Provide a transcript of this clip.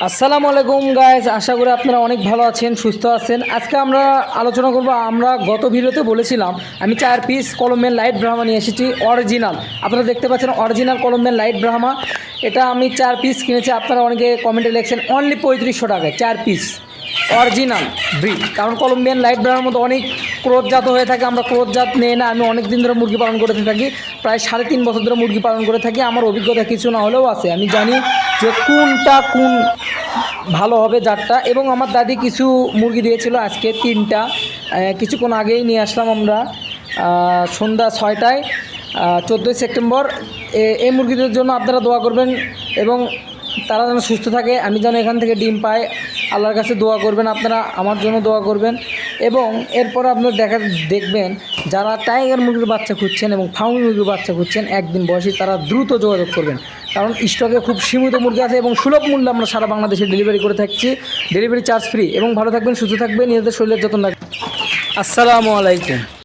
আসসালামু আলাইকুম গাইস, আশা করি আপনারা অনেক ভালো আছেন, সুস্থ আছেন। আজকে আমরা আলোচনা করব, আমরা গত ভিডিওতে বলেছিলাম আমি 4 পিস কলম্বিয়ান লাইট ব্রাহ্মা নিয়ে এসেছি অরিজিনাল। আপনারা দেখতে পাচ্ছেন অরিজিনাল কলম্বিয়ান লাইট ব্রাহ্মা। এটা আমি 4 পিস কিনেছি। আপনারা অনেকে কমেন্টে লিখছেন অনলি 3500 টাকায় 4 পিস অরিজিনাল ব্রিড। কারণ কলম্বিয়ান লাইট ব্রাহ্মার মধ্যে অনেক ক্রোধজাত হয়ে থাকে, আমরা ক্রোধজাত নেই না। আমি অনেক দিন ধরে মুরগি পালন করে থাকি, প্রায় 3.5 বছর ধরে মুরগি পালন করে থাকি। আমার অভিজ্ঞতা কিছু না হলেও আছে, আমি জানি যে কোনটা কোন ভালো হবে জাতটা। এবং আমার দাদি কিছু মুরগি দিয়েছিল, আজকে 3টা কিছুক্ষণ আগেই নিয়ে আসলাম আমরা সন্ধ্যা 6টায়, 14ই সেপ্টেম্বর। এই মুরগিদের জন্য আপনারা দোয়া করবেন এবং তারা যেন সুস্থ থাকে, আমি যেন এখান থেকে ডিম পাই, আল্লাহর কাছে দোয়া করবেন। আপনারা আমার জন্য দোয়া করবেন। এবং এরপর আপনারা দেখবেন যারা টাইগার মুরগির বাচ্চা খুঁজছেন এবং ফাউমি মুরগির বাচ্চা খুঁজছেন একদিন বয়সী, তারা দ্রুত যোগাযোগ করবেন। কারণ স্টকে খুব সীমিত মুরগি আছে এবং সুলভ মূল্যে আমরা সারা বাংলাদেশে ডেলিভারি করে থাকছি, ডেলিভারি চার্জ ফ্রি। এবং ভালো থাকবেন, সুস্থ থাকবেন, নিজেদের শরীরের যত্ন রাখবেন। আসসালামু আলাইকুম।